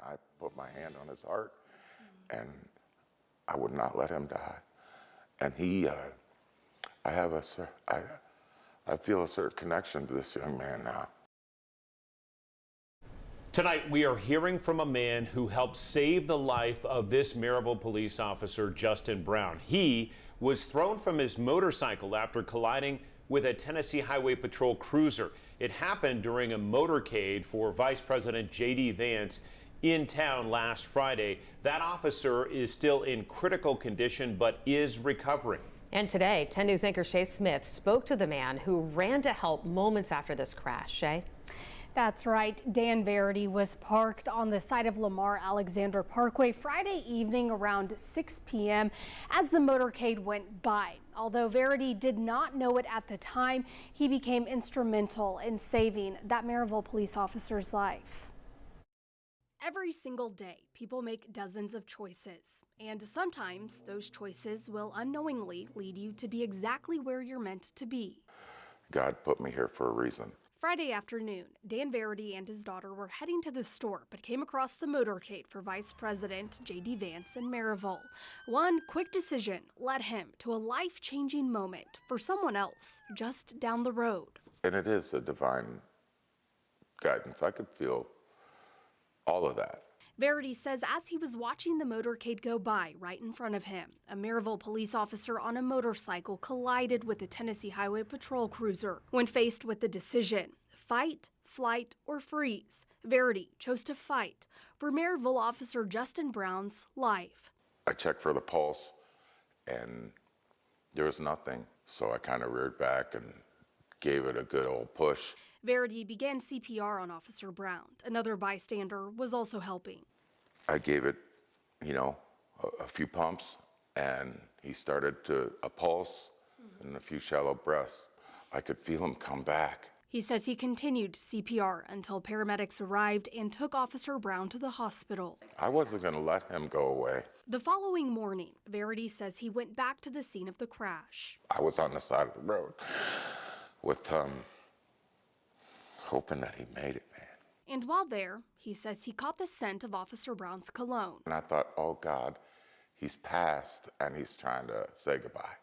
I put my hand on his heart, and I would not let him die. And I feel a certain connection to this young man now. Tonight, we are hearing from a man who helped save the life of this Maryville police officer, Justin Brown. He was thrown from his motorcycle after colliding with a Tennessee Highway Patrol cruiser. It happened during a motorcade for Vice President J.D. Vance in town last Friday. That officer is still in critical condition but is recovering. And today, 10 News anchor Shay Smith spoke to the man who ran to help moments after this crash. Shay? That's right. Dan Verity was parked on the side of Lamar Alexander Parkway Friday evening around 6 p.m. as the motorcade went by. Although Verity did not know it at the time, he became instrumental in saving that Maryville police officer's life. Every single day, people make dozens of choices, and sometimes those choices will unknowingly lead you to be exactly where you're meant to be. God put me here for a reason. Friday afternoon, Dan Verity and his daughter were heading to the store, but came across the motorcade for Vice President J.D. Vance in Maryville. One quick decision led him to a life-changing moment for someone else just down the road. And it is a divine guidance. I could feel all of that. Verity says as he was watching the motorcade go by right in front of him, a Maryville police officer on a motorcycle collided with a Tennessee Highway Patrol cruiser. When faced with the decision, fight, flight, or freeze, Verity chose to fight for Maryville officer Justin Brown's life. I checked for the pulse, and there was nothing, so I kind of reared back and gave it a good old push. Verity began CPR on Officer Brown. Another bystander was also helping. I gave it, a few pumps, and he started to a pulse and a few shallow breaths. I could feel him come back. He says he continued CPR until paramedics arrived and took Officer Brown to the hospital. I wasn't going to let him go away. The following morning, Verity says he went back to the scene of the crash. I was on the side of the road with hoping that he made it, man. And while there, he says he caught the scent of Officer Brown's cologne. And I thought, oh God, he's passed and he's trying to say goodbye.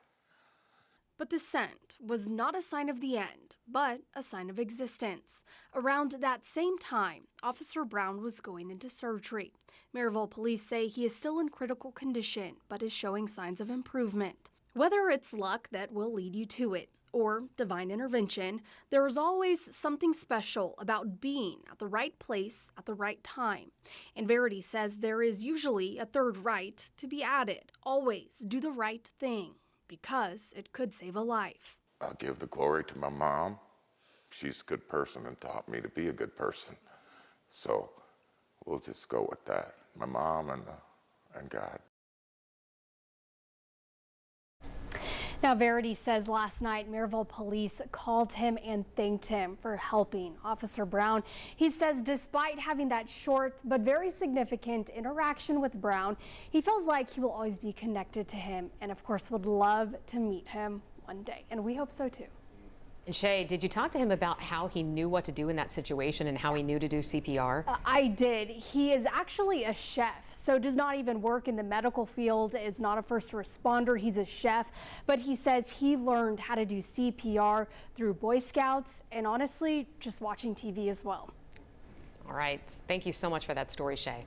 But the scent was not a sign of the end, but a sign of existence. Around that same time, Officer Brown was going into surgery. Maryville police say he is still in critical condition, but is showing signs of improvement. Whether it's luck that will lead you to it, or divine intervention, there is always something special about being at the right place at the right time. And Verity says there is usually a third right to be added. Always do the right thing, because it could save a life. I'll give the glory to my mom. She's a good person and taught me to be a good person. So we'll just go with that. My mom and God. Now, Verity says last night Maryville police called him and thanked him for helping Officer Brown. He says despite having that short but very significant interaction with Brown, he feels like he will always be connected to him and, of course, would love to meet him one day. And we hope so, too. And Shay, did you talk to him about how he knew what to do in that situation and how he knew to do CPR? I did. He is actually a chef, so does not even work in the medical field, is not a first responder. He's a chef, but he says he learned how to do CPR through Boy Scouts and honestly, just watching TV as well. All right. Thank you so much for that story, Shay.